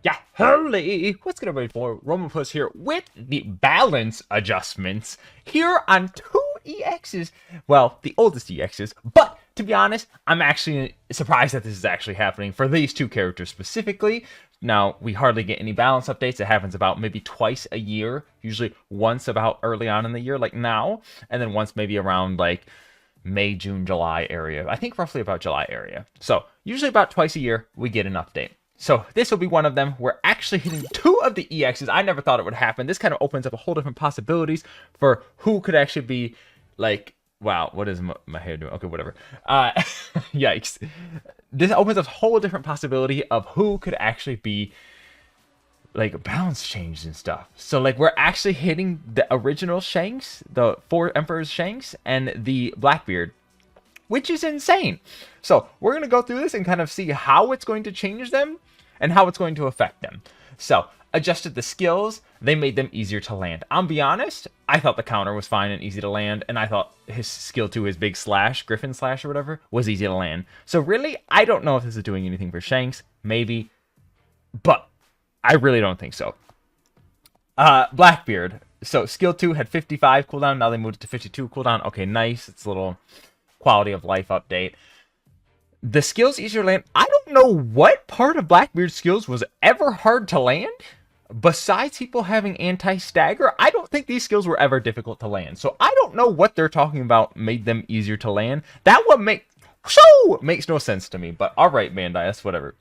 Yeah, holy! What's gonna be for Romanpuss here with the balance adjustments here on two EXs. Well, the oldest EXs, but to be honest, I'm actually surprised that this is actually happening for these two characters specifically. Now, we hardly get any balance updates. It happens about maybe twice a year, usually once about early on in the year, like now, and then once maybe around like May, June, July area. I think roughly about July area. So, usually about twice a year, we get an update. So this will be one of them. We're actually hitting two of the EXs. I never thought it would happen. This kind of opens up a whole different possibilities for who could actually be like, wow, what is my hair doing? Okay, whatever. Yikes. This opens up a whole different possibility of who could actually be like balance changed and stuff. So like we're actually hitting the original Shanks, the 4 Emperor's Shanks, and the Blackbeard, which is insane. So we're going to go through this and kind of see how it's going to change them and how it's going to affect them. So adjusted the skills, they made them easier to land. I'll be honest, I thought the counter was fine and easy to land, and I thought his skill 2, his big slash, Griffin slash or whatever, was easy to land. So really, I don't know if this is doing anything for Shanks, maybe, but I really don't think so. Blackbeard, so skill 2 had 55 cooldown, now they moved it to 52 cooldown. Okay, nice, it's a little quality of life update. The skills easier to land. I don't know what part of Blackbeard's skills was ever hard to land. Besides people having anti-stagger, I don't think these skills were ever difficult to land. So I don't know what they're talking about made them easier to land. That one makes no sense to me. But alright, Bandai, that's whatever.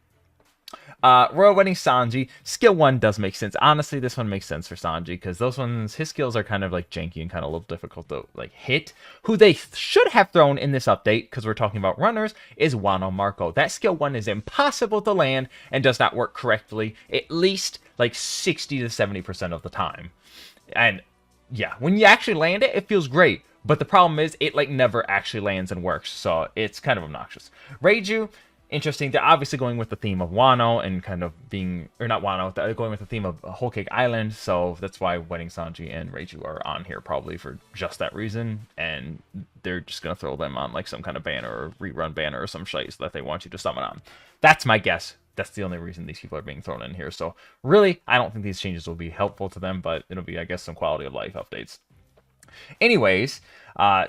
Royal Wedding Sanji, skill 1 does make sense. Honestly, this one makes sense for Sanji because those ones, his skills are kind of like janky and kind of a little difficult to like hit. Who they should have thrown in this update, because we're talking about runners, is Wano Marco. That skill 1 is impossible to land and does not work correctly at least like 60 to 70% of the time. And yeah, when you actually land it, it feels great. But the problem is it like never actually lands and works. So it's kind of obnoxious. Reiju, interesting. They're obviously going with the theme of Wano and kind of being, or not Wano, they're going with the theme of Whole Cake Island. So that's why Wedding Sanji and Reiju are on here probably for just that reason. And they're just going to throw them on like some kind of banner or rerun banner or some shite that they want you to summon on. That's my guess. That's the only reason these people are being thrown in here. So really, I don't think these changes will be helpful to them, but it'll be, I guess, some quality of life updates. Anyways,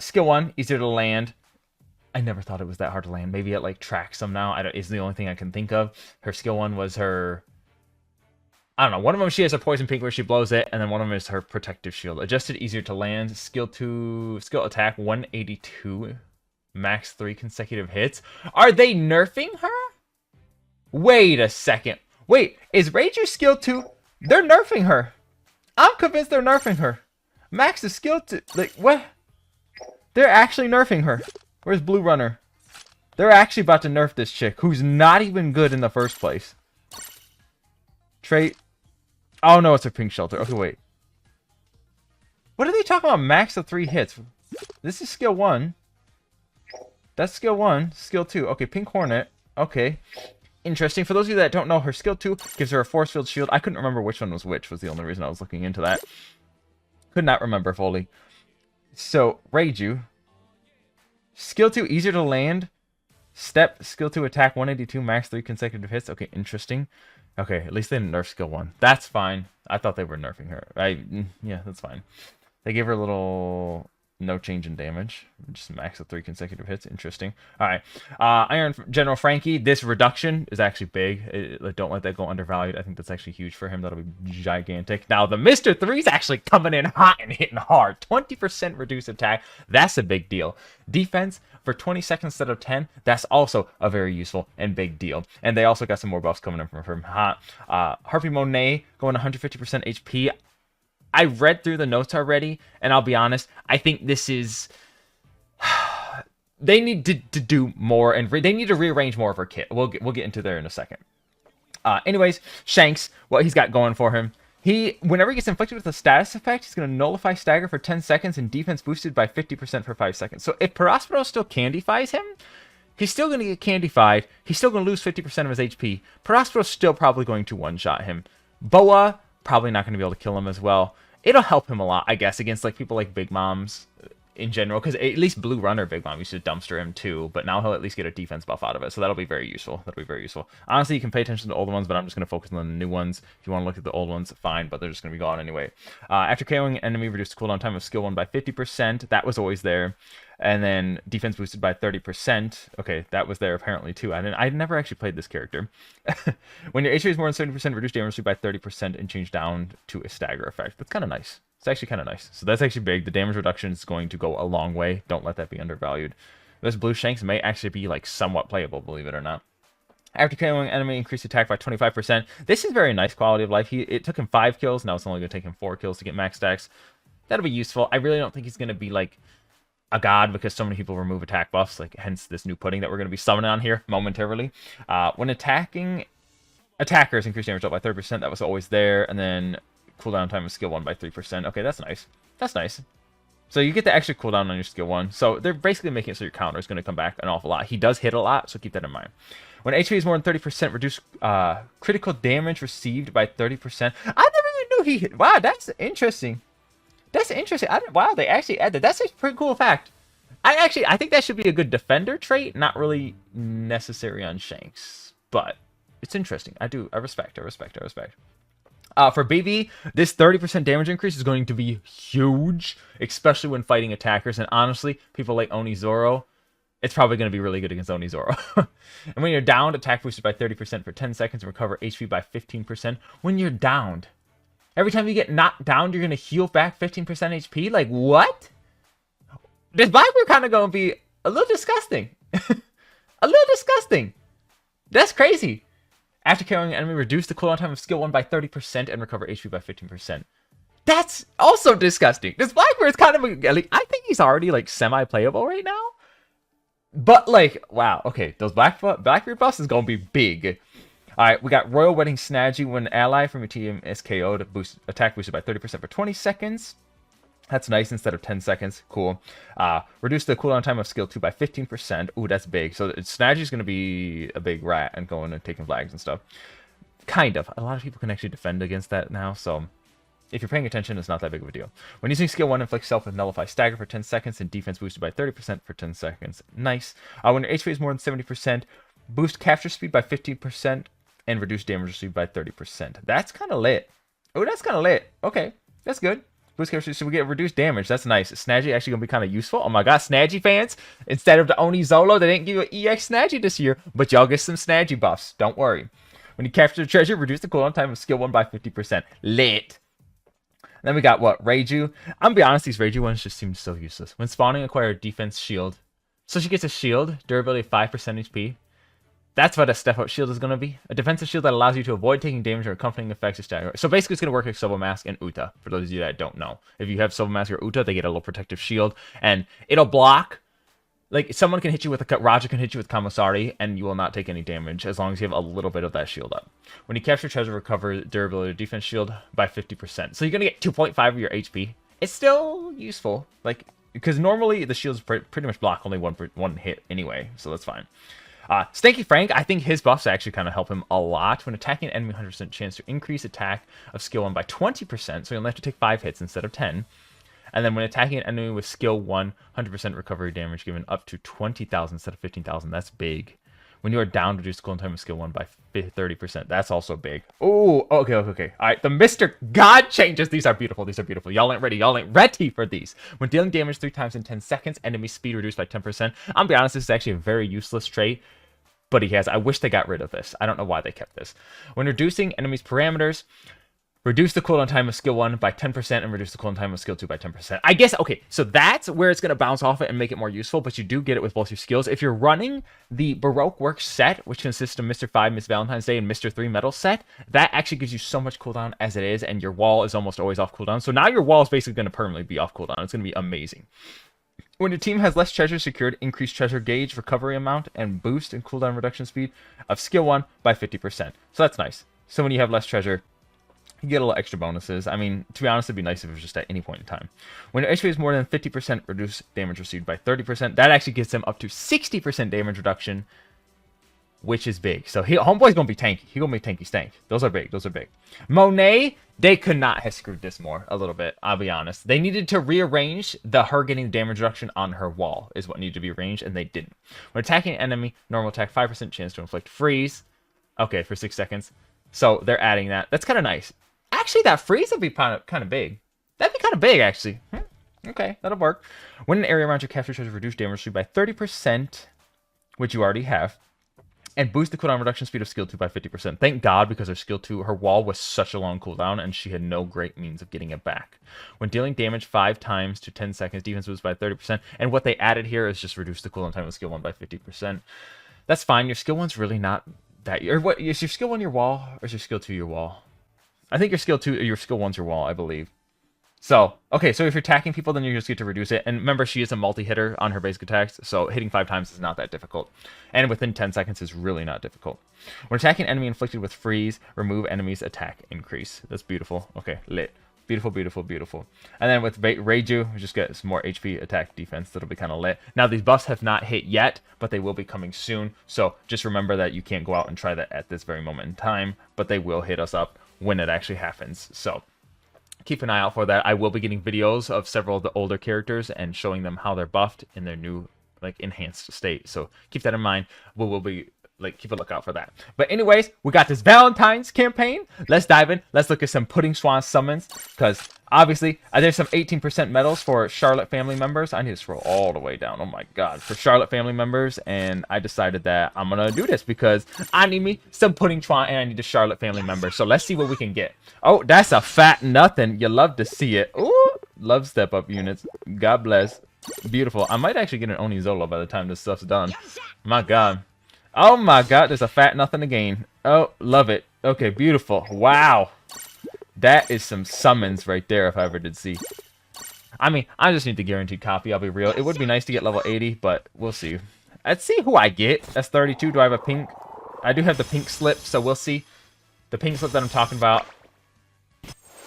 skill 1, easier to land. I never thought it was that hard to land. Maybe it like tracks some now. Is the only thing I can think of. Her skill 1 was her, I don't know. One of them she has a poison pink where she blows it, and then one of them is her protective shield. Adjusted, easier to land. Skill 2, skill attack 182, max 3 consecutive hits. Are they nerfing her? Wait a second. Wait, is Reiju skill 2? They're nerfing her. I'm convinced they're nerfing her. Max is skill 2. Like what? They're actually nerfing her. Where's Blue Runner? They're actually about to nerf this chick, who's not even good in the first place. Trait. Oh no, it's a pink shelter. Okay, wait. What are they talking about? Max of 3 hits. This is skill 1. That's skill 1. Skill 2. Okay, Pink Hornet. Okay. Interesting. For those of you that don't know, her skill 2 gives her a force field shield. I couldn't remember which one was which, was the only reason I was looking into that. Could not remember fully. So, Reiju. Skill 2, easier to land. Step, skill 2, attack 182, max 3 consecutive hits. Okay, interesting. Okay, at least they didn't nerf skill 1. That's fine. I thought they were nerfing her. Yeah, that's fine. They gave her a little no change in damage. Just max of 3 consecutive hits. Interesting. Alright. Iron General Frankie, this reduction is actually big. Don't let that go undervalued. I think that's actually huge for him. That'll be gigantic. Now, the Mr. 3 is actually coming in hot and hitting hard. 20% reduced attack. That's a big deal. Defense for 20 seconds instead of 10. That's also a very useful and big deal. And they also got some more buffs coming in from hot. Harpy Monet going 150% HP. I read through the notes already, and I'll be honest, I think this is... they need to do more, and they need to rearrange more of her kit. We'll get into there in a second. Anyways, Shanks, what he's got going for him. Whenever he gets inflicted with a status effect, he's going to nullify stagger for 10 seconds and defense boosted by 50% for 5 seconds. So if Perospero still candifies him, he's still going to get candified. He's still going to lose 50% of his HP. Perospero's still probably going to one-shot him. Boa, probably not going to be able to kill him as well. It'll help him a lot, I guess, against like people like Big Moms. in general, because at least Blue Runner Big Mom used to dumpster him too, but now he'll at least get a defense buff out of it, so that'll be very useful. That'll be very useful. Honestly, you can pay attention to the old ones, but I'm just going to focus on the new ones. If you want to look at the old ones, fine, but they're just going to be gone anyway. After KOing an enemy, reduce the cooldown time of skill 1 by 50%. That was always there. And then defense boosted by 30%. Okay, that was there apparently too. I never actually played this character. When your HP is more than 70%, reduce damage by 30% and change down to a stagger effect. That's kind of nice. It's actually kind of nice. So that's actually big. The damage reduction is going to go a long way. Don't let that be undervalued. This Blue Shanks may actually be like somewhat playable, believe it or not. After KOing enemy, increase attack by 25%. This is very nice quality of life. It took him 5 kills. Now it's only going to take him 4 kills to get max stacks. That'll be useful. I really don't think he's going to be like a god because so many people remove attack buffs, like hence this new pudding that we're going to be summoning on here momentarily. When attacking attackers, increase damage up by 30%. That was always there. And then cooldown time of skill 1 by 3%. Okay, that's nice. That's nice. So you get the extra cooldown on your skill 1. So they're basically making it so your counter is going to come back an awful lot. He does hit a lot, so keep that in mind. When HP is more than 30%, reduce critical damage received by 30%. I never even knew he hit. Wow, that's interesting. That's interesting. Wow, they actually added that. That's a pretty cool fact. I think that should be a good defender trait, not really necessary on Shanks, but it's interesting. I respect. For BB, this 30% damage increase is going to be huge, especially when fighting attackers. And honestly, people like Oni Zoro, it's probably going to be really good against Oni Zoro. And when you're downed, attack boosted by 30% for 10 seconds and recover HP by 15%. When you're downed, every time you get knocked down, you're going to heal back 15% HP? Like, what? This Blackbeard kind of going to be a little disgusting. A little disgusting. That's crazy. After KOing an enemy, reduce the cooldown time of skill 1 by 30% and recover HP by 15%. That's also disgusting. This Blackbeard is kind of like, I think he's already like semi-playable right now. But like, wow, okay, those Blackbeard buffs is going to be big. Alright, we got Royal Wedding Snaggy. When ally from your team is KO'd, to boost attack boosted by 30% for 20 seconds. That's nice instead of 10 seconds. Cool. Reduce the cooldown time of skill 2 by 15%. Ooh, that's big. So Snaggy's going to be a big rat and going and taking flags and stuff. Kind of. A lot of people can actually defend against that now, so if you're paying attention, it's not that big of a deal. When using skill 1, inflict self with nullify stagger for 10 seconds and defense boosted by 30% for 10 seconds. Nice. When your HP is more than 70%, boost capture speed by 15% and reduce damage received by 30%. That's kind of lit. Oh, that's kind of lit. Okay, that's good. Boost capture, so we get reduced damage. That's nice. Snaggy actually gonna be kind of useful. Oh my god, Snaggy fans! Instead of the Oni Zolo, they didn't give you an EX Snaggy this year, but y'all get some Snaggy buffs. Don't worry. When you capture the treasure, reduce the cooldown time of skill 1 by 50%. Lit. Then we got what? Reiju. I'm gonna be honest, these Reiju ones just seem so useless. When spawning, acquire a defense shield. So she gets a shield, durability of 5% HP. That's what a step-up shield is going to be. A defensive shield that allows you to avoid taking damage or accompanying effects of stagger. So basically, it's going to work like Sobo Mask and Uta, for those of you that don't know. If you have Sobo Mask or Uta, they get a little protective shield, and it'll block. Like, someone can hit you with a... Roger can hit you with Kamasari, and you will not take any damage, as long as you have a little bit of that shield up. When you capture treasure, recover durability or defense shield by 50%. So you're going to get 2.5 of your HP. It's still useful, like, because normally the shields pretty much block only one hit anyway, so that's fine. Stanky Frank, I think his buffs actually kind of help him a lot. When attacking an enemy, 100% chance to increase attack of skill 1 by 20%, so you'll have to take 5 hits instead of 10. And then when attacking an enemy with skill 1, 100% recovery damage given up to 20,000 instead of 15,000. That's big. When you are down, reduce cooldown time of skill 1 by 30%. That's also big. Oh, okay. All right, the Mr. God changes. These are beautiful. Y'all ain't ready. Y'all ain't ready for these. When dealing damage 3 times in 10 seconds, enemy speed reduced by 10%. I'm gonna be honest, this is actually a very useless trait, but he has. I wish they got rid of this. I don't know why they kept this. When reducing enemies' parameters, reduce the cooldown time of skill 1 by 10% and reduce the cooldown time of skill 2 by 10%. I guess, okay, so that's where it's going to bounce off it and make it more useful, but you do get it with both your skills. If you're running the Baroque Works set, which consists of Mr. 5, Miss Valentine's Day, and Mr. 3 Metal set, that actually gives you so much cooldown as it is, and your wall is almost always off cooldown. So now your wall is basically going to permanently be off cooldown. It's going to be amazing. When your team has less treasure secured, increase treasure gauge, recovery amount, and boost in cooldown reduction speed of skill 1 by 50%. So that's nice. So when you have less treasure, you get a little extra bonuses. I mean, to be honest, it'd be nice if it was just at any point in time. When your HP is more than 50%, reduce damage received by 30%. That actually gets them up to 60% damage reduction. which is big. So homeboy's gonna be tanky. He gonna be tanky stank. Those are big. Those are big. Monet, they could not have screwed this more a little bit. I'll be honest. They needed to rearrange her getting damage reduction on her wall is what needed to be arranged, and they didn't. When attacking an enemy, normal attack, 5% chance to inflict freeze. Okay, for 6 seconds. So they're adding that. That's kind of nice. Actually, that freeze would be kind of big. That'd be kind of big, actually. Okay, that'll work. When an area around your capture tries to reduce damage by 30%, which you already have, and boost the cooldown reduction speed of skill 2 by 50%. Thank God, because her skill 2, her wall was such a long cooldown, and she had no great means of getting it back. When dealing damage 5 times to 10 seconds, defense boost by 30%. And what they added here is just reduce the cooldown time of skill 1 by 50%. That's fine. Your skill 1's really not that. Or what is your skill 1 your wall, or is your skill 2 your wall? I think your skill 1's your wall, I believe. So, okay, so if you're attacking people, then you just get to reduce it. And remember, she is a multi-hitter on her basic attacks, so hitting 5 times is not that difficult. And within 10 seconds is really not difficult. When attacking an enemy inflicted with freeze, remove enemy's attack increase. That's beautiful. Okay, lit. Beautiful, beautiful, beautiful. And then with Reiju, we just get some more HP, attack, defense. That'll be kind of lit. Now, these buffs have not hit yet, but they will be coming soon. So just remember that you can't go out and try that at this very moment in time, but they will hit us up when it actually happens. So keep an eye out for that. I will be getting videos of several of the older characters and showing them how they're buffed in their new, like, enhanced state. So keep that in mind. We'll be, like, keep a lookout for that. But anyways, we got this Valentine's campaign. Let's dive in. Let's look at some Pudding Swan summons, because obviously there's some 18% medals for Charlotte family members. I need to scroll all the way down. Oh my God, for Charlotte family members, and I decided that I'm gonna do this because I need me some Pudding Swan and I need a Charlotte family member. So let's see what we can get. Oh, that's a fat nothing. You love to see it. Ooh, love step up units. God bless. Beautiful. I might actually get an Oni Zolo by the time this stuff's done. My God. Oh my God, there's a fat nothing again. Oh, love it. Okay, beautiful. Wow. That is some summons right there if I ever did see. I mean, I just need the guaranteed copy, I'll be real. It would be nice to get level 80, but we'll see. Let's see who I get. That's 32. Do I have a pink? I do have the pink slip, so we'll see. The pink slip that I'm talking about.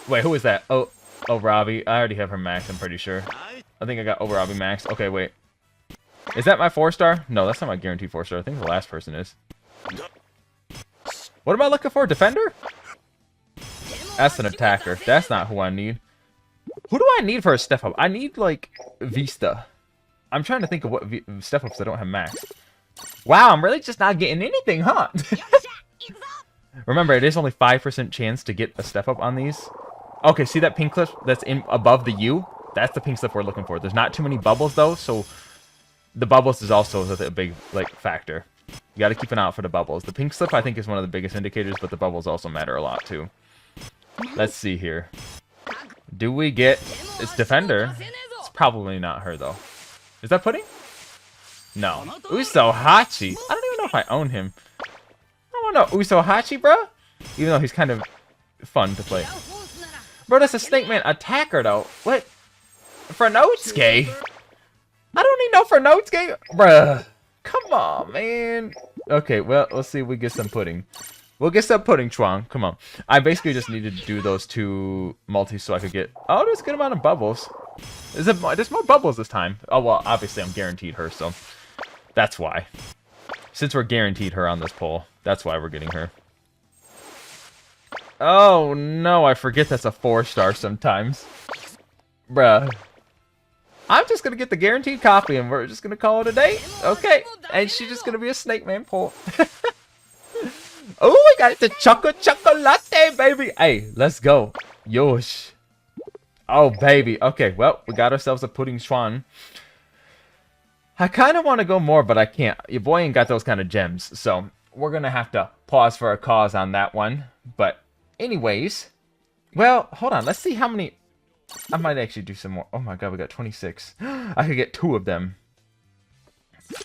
Wait, who is that? Oh, Robbie. I already have her max, I'm pretty sure. I think I got Robbie max. Okay, wait. Is that my 4-star? No, that's not my guaranteed 4-star. I think the last person is. What am I looking for? Defender? That's an attacker. That's not who I need. Who do I need for a step up? I need, like, Vista. I'm trying to think of what step ups I don't have max. Wow, I'm really just not getting anything, huh? Remember, it is only 5% chance to get a step up on these. Okay, see that pink clip that's in above the U? That's the pink slip we're looking for. There's not too many bubbles, though, so the bubbles is also a big, like, factor. You got to keep an eye out for the bubbles. The pink slip, I think, is one of the biggest indicators, but the bubbles also matter a lot, too. Let's see here. Do we get... It's Defender. It's probably not her, though. Is that Pudding? No. Uso Hachi. I don't even know if I own him. I don't know. Uso Hachi, bro? Even though he's kind of fun to play. Bro, that's a Snake Man attacker, though. What? For Nosuke? I don't need no for Nosuke. Bruh. Come on, man. Okay, well, let's see if we get some Pudding. We'll get some Pudding, Chuang. Come on. I basically just needed to do those 2 multis so I could get... Oh, there's a good amount of bubbles. There's more bubbles this time. Oh, well, obviously I'm guaranteed her, so... That's why. Since we're guaranteed her on this poll, that's why we're getting her. Oh, no, I forget that's a 4-star sometimes. Bruh. I'm just going to get the guaranteed copy, and we're just going to call it a day. Okay. And she's just going to be a Snake Man poll. Oh, we got the chocolate, baby. Hey, let's go. Yosh. Oh, baby. Okay, well, we got ourselves a Pudding Swan. I kind of want to go more, but I can't. Your boy ain't got those kind of gems. So, we're going to have to pause for a cause on that one. But, anyways. Well, hold on. Let's see how many... I might actually do some more. Oh my God, we got 26. I could get 2 of them.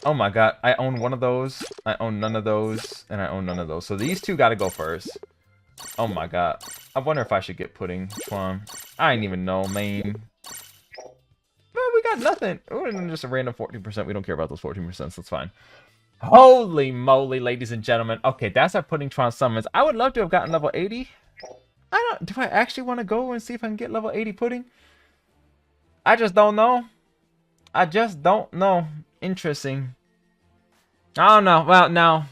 Oh my God, I own one of those. I own none of those. And I own none of those. So these 2 gotta go first. Oh my God. I wonder if I should get Pudding Swan. I didn't even know, man. Man, we got nothing. Ooh, and just a random 14%. We don't care about those 14%, so it's fine. Holy moly, ladies and gentlemen. Okay, that's our Pudding Swan summons. I would love to have gotten level 80. Do I actually want to go and see if I can get level 80 Pudding? I just don't know. I just don't know. Interesting. Oh no, well no.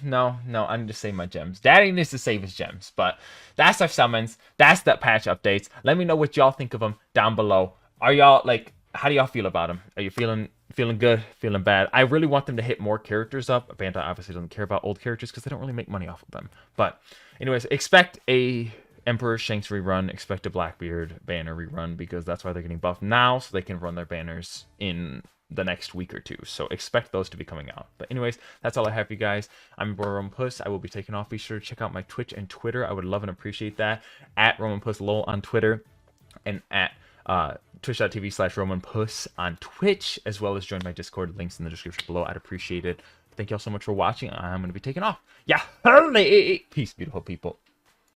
I need to save my gems. Daddy needs to save his gems, but that's our summons. That's the patch updates. Let me know what y'all think of them down below. Are y'all like? How do y'all feel about them? Are you feeling good? Feeling bad? I really want them to hit more characters up. Bandai obviously doesn't care about old characters because they don't really make money off of them. But anyways, expect a Emperor Shanks rerun. Expect a Blackbeard banner rerun because that's why they're getting buffed now, so they can run their banners in the next week or two. So expect those to be coming out. But anyways, that's all I have for you guys. I'm Romanpuss. I will be taking off. Be sure to check out my Twitch and Twitter. I would love and appreciate that. At RomanpussLol on Twitter and at twitch.tv/RomanPuss on Twitch, as well as join my Discord. Links in the description below. I'd appreciate it. Thank you all so much for watching. I'm going to be taking off. Yeah. Peace, beautiful people.